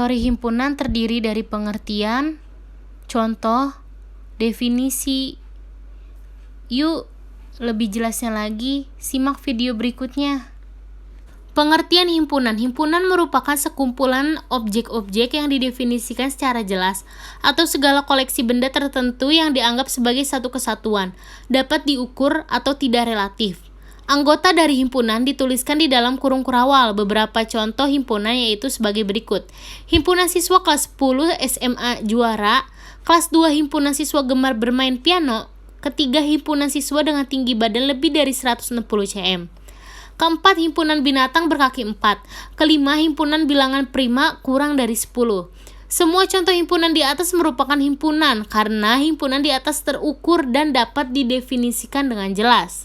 Teori himpunan terdiri dari pengertian, contoh, definisi. Yuk, lebih jelasnya lagi, simak video berikutnya. Pengertian himpunan. Himpunan merupakan sekumpulan objek-objek yang didefinisikan secara jelas atau segala koleksi benda tertentu yang dianggap sebagai satu kesatuan, dapat diukur atau tidak relatif. Anggota dari himpunan dituliskan di dalam kurung kurawal. Beberapa contoh himpunan yaitu sebagai berikut. Himpunan siswa kelas 10 SMA juara, kelas 2 himpunan siswa gemar bermain piano, ketiga himpunan siswa dengan tinggi badan lebih dari 160 cm. Keempat, himpunan binatang berkaki 4. Kelima, himpunan bilangan prima kurang dari 10. Semua contoh himpunan di atas merupakan himpunan karena himpunan di atas terukur dan dapat didefinisikan dengan jelas.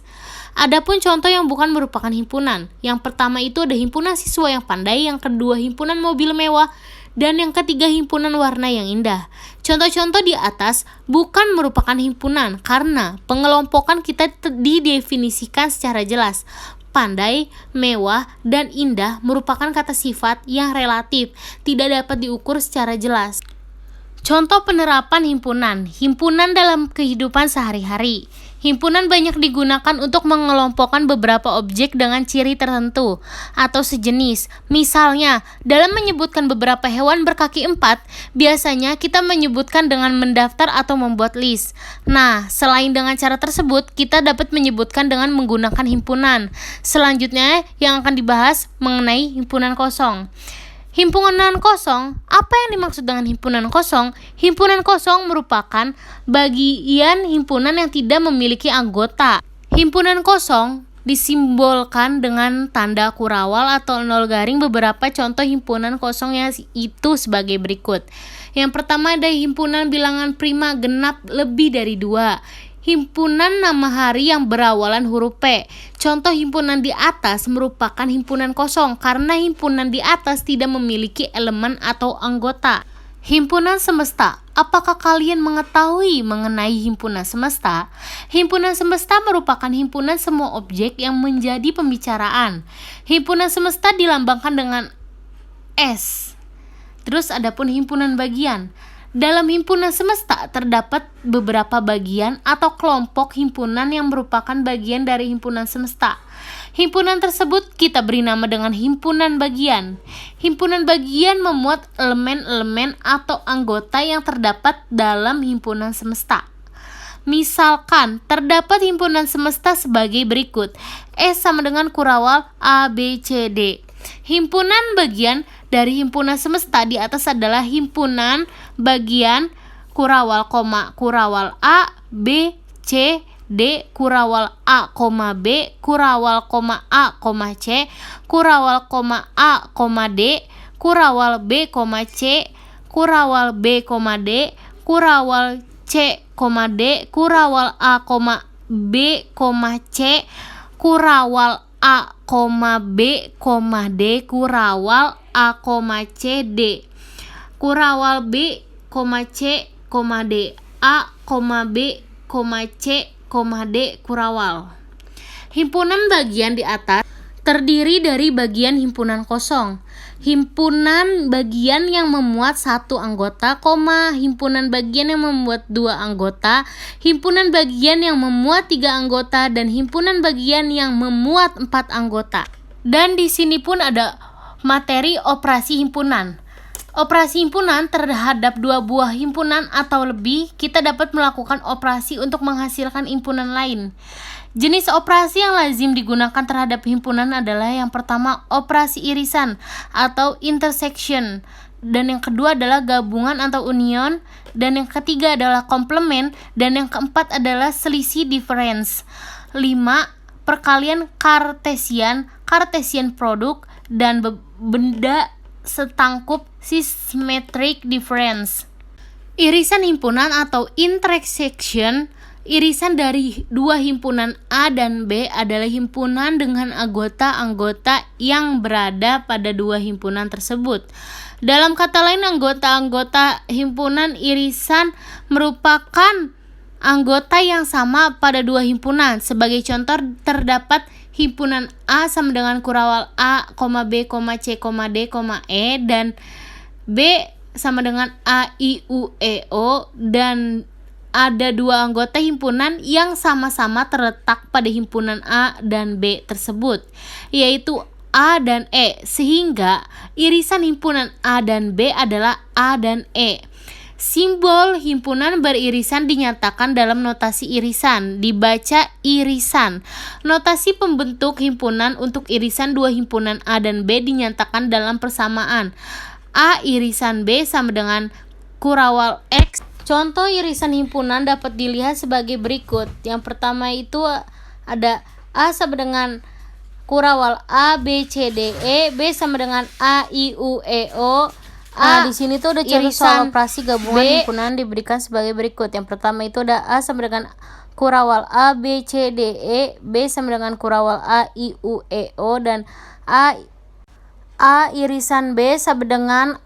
Adapun contoh yang bukan merupakan himpunan. Yang pertama itu ada himpunan siswa yang pandai, yang kedua himpunan mobil mewah, dan yang ketiga himpunan warna yang indah. Contoh-contoh di atas bukan merupakan himpunan karena pengelompokan kita didefinisikan secara jelas. Pandai, mewah, dan indah merupakan kata sifat yang relatif, tidak dapat diukur secara jelas. Contoh penerapan himpunan. Himpunan dalam kehidupan sehari-hari. Himpunan banyak digunakan untuk mengelompokkan beberapa objek dengan ciri tertentu atau sejenis. Misalnya, dalam menyebutkan beberapa hewan berkaki 4, biasanya kita menyebutkan dengan mendaftar atau membuat list. Nah, selain dengan cara tersebut, kita dapat menyebutkan dengan menggunakan himpunan. Selanjutnya, yang akan dibahas mengenai himpunan kosong. Himpunan kosong, apa yang dimaksud dengan himpunan kosong? Himpunan kosong merupakan bagian himpunan yang tidak memiliki anggota. Himpunan kosong disimbolkan dengan tanda kurawal atau nol garing. Beberapa contoh himpunan kosong yang itu sebagai berikut. Yang pertama ada himpunan bilangan prima genap lebih dari 2. Himpunan nama hari yang berawalan huruf P. Contoh himpunan di atas merupakan himpunan kosong karena himpunan di atas tidak memiliki elemen atau anggota. Himpunan semesta. Apakah kalian mengetahui mengenai himpunan semesta? Himpunan semesta merupakan himpunan semua objek yang menjadi pembicaraan. Himpunan semesta dilambangkan dengan S. Terus adapun himpunan bagian. Dalam himpunan semesta terdapat beberapa bagian atau kelompok himpunan yang merupakan bagian dari himpunan semesta. Himpunan tersebut kita beri nama dengan himpunan bagian. Himpunan bagian memuat elemen-elemen atau anggota yang terdapat dalam himpunan semesta. Misalkan, terdapat himpunan semesta sebagai berikut. S sama dengan kurawal A, B, C, D. Himpunan bagian dari himpunan semesta di atas adalah himpunan bagian kurawal, kurawal A, B, C, D, kurawal A, B, kurawal A, C, kurawal A, D, kurawal B, C, kurawal B, D, kurawal C, D, kurawal A, B, C, kurawal A, B, D, kurawal A, C, D, kurawal B, C, D, A, B, C, D, kurawal. Himpunan bagian di atas terdiri dari bagian himpunan kosong, himpunan bagian yang memuat 1 anggota, himpunan bagian yang memuat 2 anggota, himpunan bagian yang memuat 3 anggota, dan himpunan bagian yang memuat 4 anggota. Dan di sini pun ada materi operasi himpunan. Operasi himpunan terhadap 2 buah himpunan atau lebih, kita dapat melakukan operasi untuk menghasilkan himpunan lain. Jenis operasi yang lazim digunakan terhadap himpunan adalah yang pertama operasi irisan atau intersection, dan yang kedua adalah gabungan atau union, dan yang ketiga adalah komplement, dan yang keempat adalah selisih difference. 5. Perkalian Cartesian product, dan benda setangkup symmetric difference. Irisan himpunan atau intersection. Irisan dari 2 himpunan A dan B adalah himpunan dengan anggota-anggota yang berada pada 2 himpunan tersebut. Dalam kata lain, anggota-anggota himpunan irisan merupakan anggota yang sama pada 2 himpunan. Sebagai contoh, terdapat himpunan A sama dengan kurawal A, B, C, D, E, dan B sama dengan A, I, U, E, O, dan ada dua anggota himpunan yang sama-sama terletak pada himpunan A dan B tersebut, yaitu A dan E, sehingga irisan himpunan A dan B adalah A dan E. Simbol himpunan beririsan dinyatakan dalam notasi irisan, dibaca irisan. Notasi pembentuk himpunan untuk irisan dua himpunan A dan B dinyatakan dalam persamaan. A irisan B sama dengan kurawal X. Contoh irisan himpunan dapat dilihat sebagai berikut. Yang pertama itu ada A sama dengan kurawal A, B, C, D, E, B sama dengan A, I, U, E, O. Nah, di sini tuh udah contoh soal operasi gabungan himpunan diberikan sebagai berikut. Yang pertama itu ada A sama dengan kurawal A, B, C, D, E, B sama dengan kurawal A, I, U, E, O, dan A irisan B sama dengan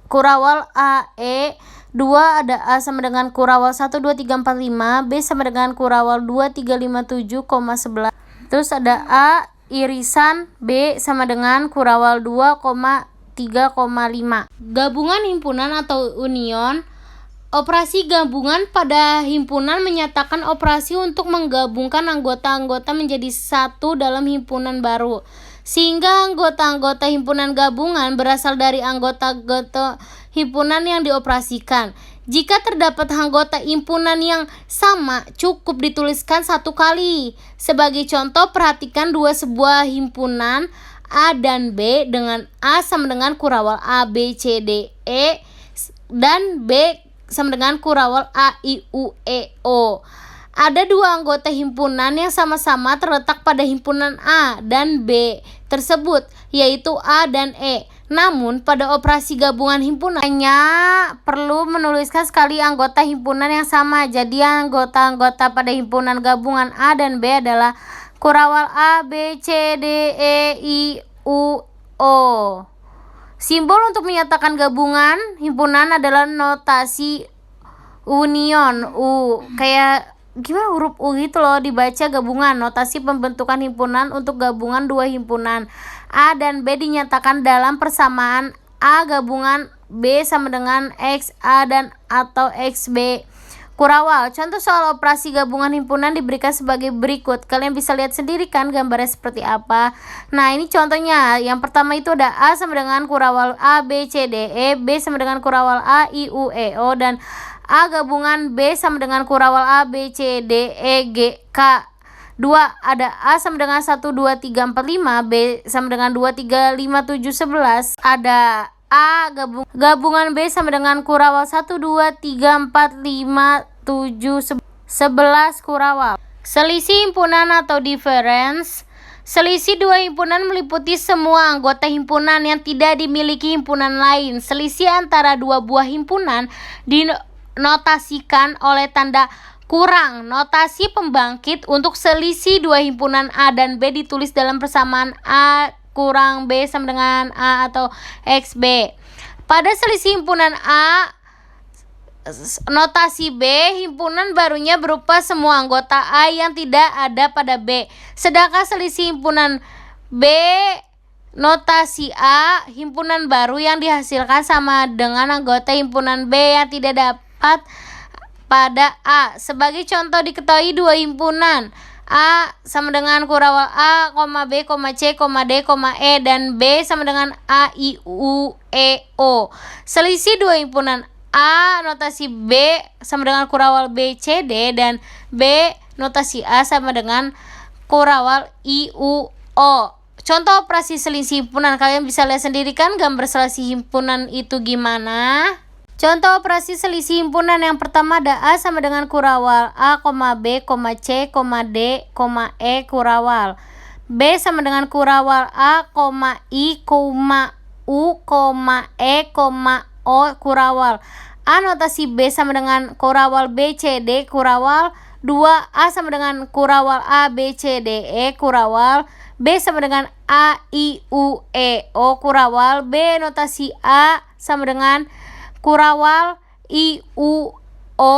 kurawal A, E. 2 ada A sama dengan kurawal 1, 2, 3, 4, 5, B sama dengan kurawal 2, 3, 5, 7,11. Terus ada A irisan B sama dengan kurawal 2, 3,5. Gabungan himpunan atau union. Operasi gabungan pada himpunan menyatakan operasi untuk menggabungkan anggota-anggota menjadi satu dalam himpunan baru, sehingga anggota-anggota himpunan gabungan berasal dari anggota-anggota himpunan yang dioperasikan. Jika terdapat anggota himpunan yang sama, cukup dituliskan satu kali. Sebagai contoh, perhatikan dua sebuah himpunan A dan B dengan A sama dengan kurawal A, B, C, D, E, dan B sama dengan kurawal A, I, U, E, O. Ada dua anggota himpunan yang sama-sama terletak pada himpunan A dan B tersebut, yaitu A dan E. Namun, pada operasi gabungan himpunan hanya perlu menuliskan sekali anggota himpunan yang sama. Jadi, anggota-anggota pada himpunan gabungan A dan B adalah kurawal A, B, C, D, E, I, U, O. Simbol untuk menyatakan gabungan himpunan adalah notasi union, U. Kayak gimana huruf U gitu loh, dibaca gabungan. Notasi pembentukan himpunan untuk gabungan dua himpunan A dan B dinyatakan dalam persamaan A gabungan B sama dengan X A dan atau XB. Kurawal. Contoh soal operasi gabungan himpunan diberikan sebagai berikut. Kalian bisa lihat sendiri kan gambarnya seperti apa. Nah, ini contohnya. Yang pertama itu ada A sama dengan kurawal A, B, C, D, E, B sama dengan kurawal A, I, U, E, O, dan A gabungan B sama dengan kurawal A, B, C, D, E, G, K. 2 ada A sama dengan 1, 2, 3, 4, 5, B sama dengan 2, 3, 5, 7, 11. Ada A gabungan B sama dengan kurawal 1, 2, 3, 4, 5, 7, 11 kurawal. Selisih himpunan atau difference. Selisih dua himpunan meliputi semua anggota himpunan yang tidak dimiliki himpunan lain. Selisih antara dua buah himpunan dinotasikan oleh tanda kurang. Notasi pembangkit untuk selisih dua himpunan A dan B ditulis dalam persamaan A kurang B sama dengan A atau XB. Pada selisih himpunan A, notasi B, himpunan barunya berupa semua anggota A yang tidak ada pada B. Sedangkan selisih himpunan B, notasi A, himpunan baru yang dihasilkan sama dengan anggota himpunan B yang tidak dapat pada A. Sebagai contoh diketahui dua himpunan A sama dengan kurawal A, B, C, D, E, dan B sama dengan A, I, U, E, O. Selisih dua himpunan A, notasi B sama dengan kurawal B, C, D, dan B, notasi A sama dengan kurawal I, U, O. Contoh operasi selisih himpunan, kalian bisa lihat sendiri kan gambar selisih himpunan itu gimana. Contoh operasi selisih himpunan yang pertama ada A sama dengan kurawal A, B, C, D, E kurawal. B sama dengan kurawal A, I, U, E, O kurawal. A notasi B sama dengan kurawal B, C, D kurawal. 2 A sama dengan kurawal A, B, C, D, E kurawal. B sama dengan A, I, U, E, O kurawal. B notasi A sama dengan kurawal I, U, O.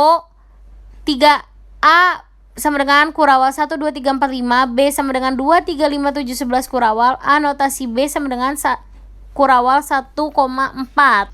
3 A sama dengan kurawal 1, 2, 3, 4, 5. B sama dengan 2, 3, 5, 7, 11 kurawal. A notasi B sama dengan kurawal 1,4.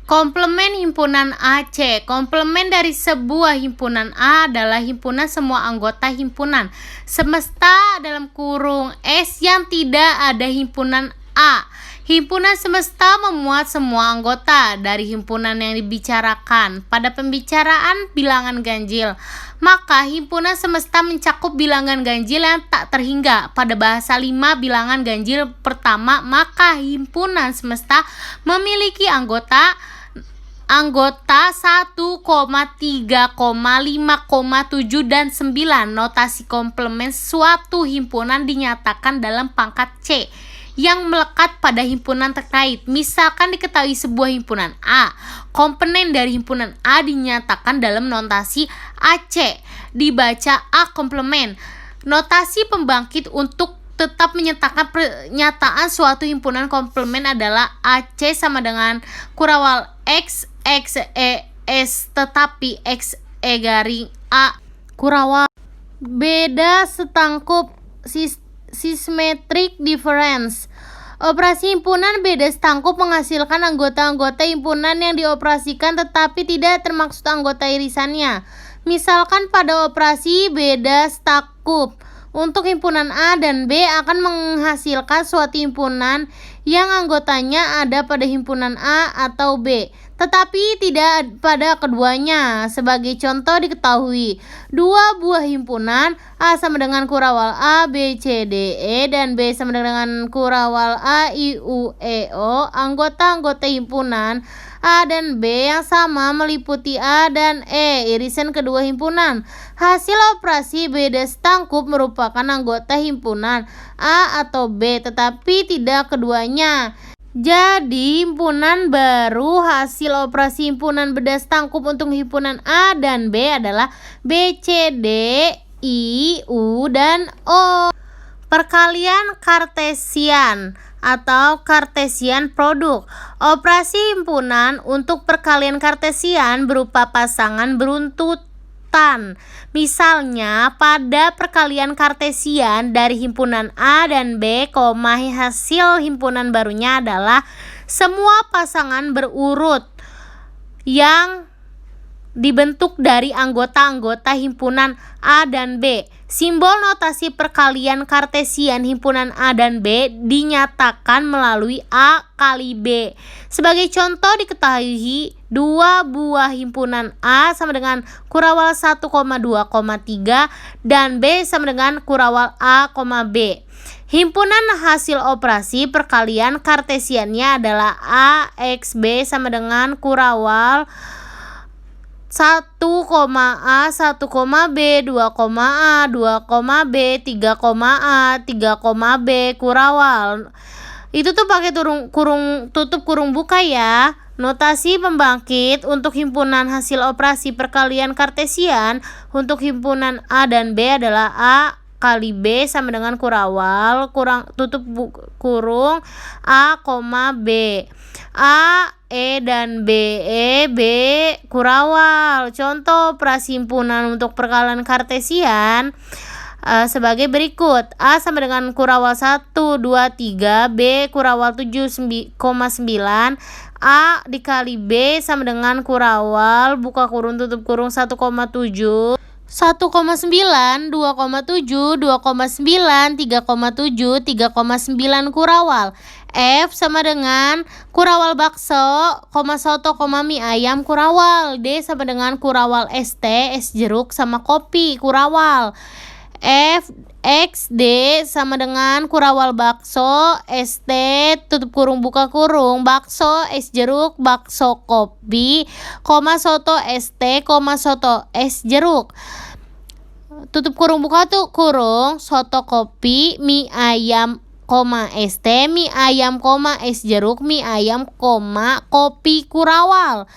Komplement himpunan AC. Komplement dari sebuah himpunan A adalah himpunan semua anggota himpunan semesta dalam kurung S yang tidak ada himpunan A. Himpunan semesta memuat semua anggota dari himpunan yang dibicarakan pada pembicaraan bilangan ganjil. Maka himpunan semesta mencakup bilangan ganjil yang tak terhingga. Pada bahasa 5 bilangan ganjil pertama, maka himpunan semesta memiliki anggota 1, 3, 5, 7 dan 9. Notasi komplement suatu himpunan dinyatakan dalam pangkat C yang melekat pada himpunan terkait. Misalkan diketahui sebuah himpunan A, komponen dari himpunan A dinyatakan dalam notasi AC, dibaca A komplement. Notasi pembangkit untuk tetap menyatakan pernyataan suatu himpunan komplement adalah AC sama dengan kurawal X S tetapi X garing A kurawal. Beda setangkup symmetric difference. Operasi himpunan beda setangkup menghasilkan anggota-anggota himpunan yang dioperasikan tetapi tidak termaksud anggota irisannya. Misalkan pada operasi beda setangkup untuk himpunan A dan B akan menghasilkan suatu himpunan yang anggotanya ada pada himpunan A atau B, tetapi tidak pada keduanya. Sebagai contoh diketahui dua buah himpunan A sama dengan kurawal A, B, C, D, E dan B sama dengan kurawal A, I, U, E, O. Anggota-anggota himpunan A dan B yang sama meliputi A dan E, irisan kedua himpunan. Hasil operasi beda setangkup merupakan anggota himpunan A atau B, tetapi tidak keduanya. Jadi himpunan baru hasil operasi himpunan beda setangkup untuk himpunan A dan B adalah B, C, D, I, U, dan O. Perkalian Kartesian atau Cartesian produk. Operasi himpunan untuk perkalian Kartesian berupa pasangan beruntutan. Misalnya pada perkalian Kartesian dari himpunan A dan B, hasil himpunan barunya adalah semua pasangan berurut yang dibentuk dari anggota-anggota himpunan A dan B. Simbol notasi perkalian Kartesian himpunan A dan B dinyatakan melalui A kali B. Sebagai contoh diketahui dua buah himpunan A sama dengan kurawal 1, 2, 3 dan B sama dengan kurawal A, B. Himpunan hasil operasi perkalian Kartesiannya adalah A X B sama dengan kurawal 1, A, 1, B, 2, A, 2, B, 3, A, 3, B, kurawal. Itu tuh pakai tutup kurung buka ya. Notasi pembangkit untuk himpunan hasil operasi perkalian Kartesian untuk himpunan A dan B adalah A kali B sama dengan kurawal tutup kurung A, B. A, E dan B, B kurawal. Contoh operasi himpunan untuk perkalian Kartesian sebagai berikut. A sama dengan kurawal 1, 2, 3, B kurawal 7,9, A dikali B sama dengan kurawal buka kurung tutup kurung 1,7, 1,9, 2,7, 2,9, 3,7, 3,9 kurawal. F sama dengan kurawal bakso, soto, mie ayam kurawal. D sama dengan kurawal ST, es jeruk sama kopi kurawal. F X D sama dengan kurawal bakso, ST tutup kurung buka kurung, bakso, es jeruk, bakso, kopi, soto, ST, soto, es jeruk. Tutup kurung buka tuh kurung, soto, kopi, mie ayam, ST, mie ayam, es jeruk, mie ayam, kopi kurawal.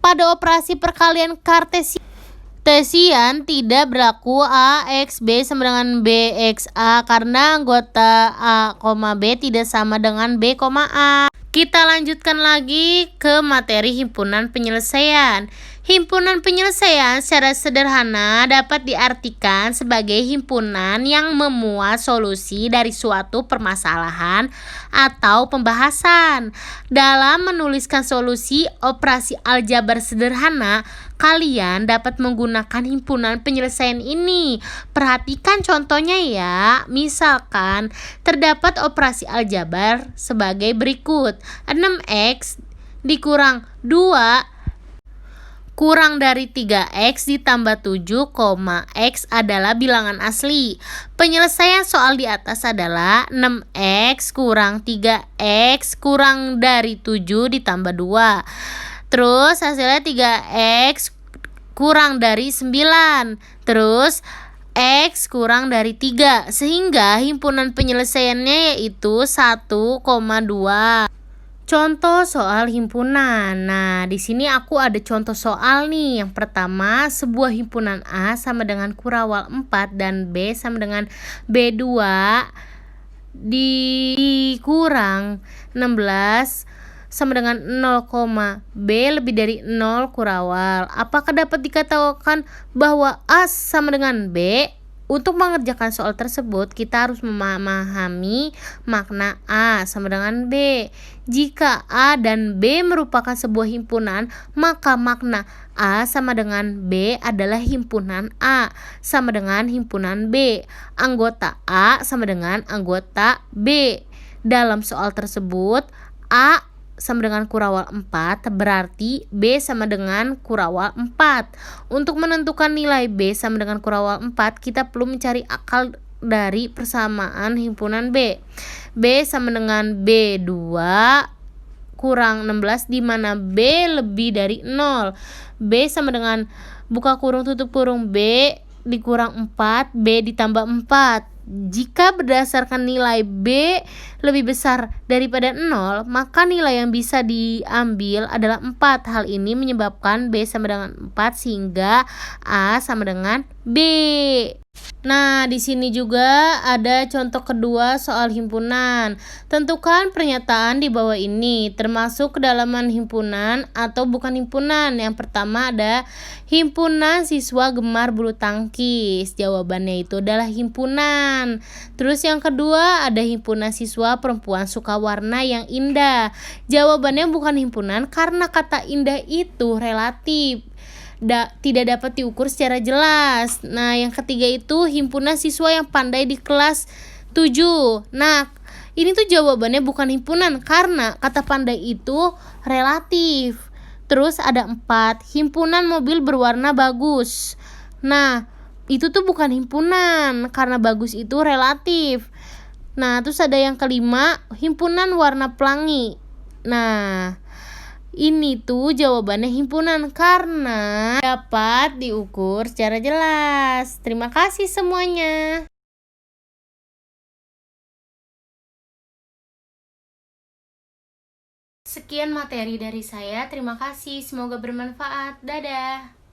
Pada operasi perkalian Kartesian tidak berlaku A X B sama dengan B X A karena anggota A, B tidak sama dengan B, A. Kita lanjutkan lagi ke materi himpunan penyelesaian. Himpunan penyelesaian secara sederhana dapat diartikan sebagai himpunan yang memuat solusi dari suatu permasalahan atau pembahasan. Dalam menuliskan solusi operasi aljabar sederhana, kalian dapat menggunakan himpunan penyelesaian ini. Perhatikan contohnya ya. Misalkan terdapat operasi aljabar sebagai berikut. 6x dikurang 2 kurang dari 3x ditambah 7, x adalah bilangan asli. Penyelesaian soal di atas adalah 6x kurang 3x kurang dari 7 ditambah 2. Terus hasilnya 3x kurang dari 9. Terus x kurang dari 3. Sehingga himpunan penyelesaiannya yaitu 1,2. Contoh soal himpunan. Nah, di sini aku ada contoh soal nih. Yang pertama, sebuah himpunan A sama dengan kurawal 4 dan B sama dengan B2 dikurang 16 sama dengan 0, B lebih dari 0 kurawal. Apakah dapat dikatakan bahwa A sama dengan B? Untuk mengerjakan soal tersebut, kita harus memahami makna A sama dengan B. Jika A dan B merupakan sebuah himpunan, maka makna A sama dengan B adalah himpunan A sama dengan himpunan B. Anggota A sama dengan anggota B. Dalam soal tersebut, A sama dengan kurawal 4, berarti B sama dengan kurawal 4. Untuk menentukan nilai B sama dengan kurawal 4, kita perlu mencari akal dari persamaan himpunan B. B sama dengan B2 kurang 16, di mana B lebih dari 0. B sama dengan buka kurung tutup kurung B dikurang 4, B ditambah 4. Jika berdasarkan nilai B lebih besar daripada 0, maka nilai yang bisa diambil adalah 4. Hal ini menyebabkan B sama dengan 4 sehingga A sama dengan B. Nah, di sini juga ada contoh kedua soal himpunan. Tentukan pernyataan di bawah ini, termasuk kedalaman himpunan atau bukan himpunan. Yang pertama ada himpunan siswa gemar bulu tangkis. Jawabannya itu adalah himpunan. Terus yang kedua ada himpunan siswa perempuan suka warna yang indah. Jawabannya bukan himpunan karena kata indah itu relatif. Tidak dapat diukur secara jelas. Nah, yang ketiga itu himpunan siswa yang pandai di kelas 7. Nah, ini tuh jawabannya bukan himpunan karena kata pandai itu relatif. Terus ada 4, himpunan mobil berwarna bagus. Nah, itu tuh bukan himpunan karena bagus itu relatif. Nah, terus ada yang kelima, himpunan warna pelangi. Nah, ini tuh jawabannya himpunan karena dapat diukur secara jelas. Terima kasih semuanya. Sekian materi dari saya. Terima kasih. Semoga bermanfaat. Dadah.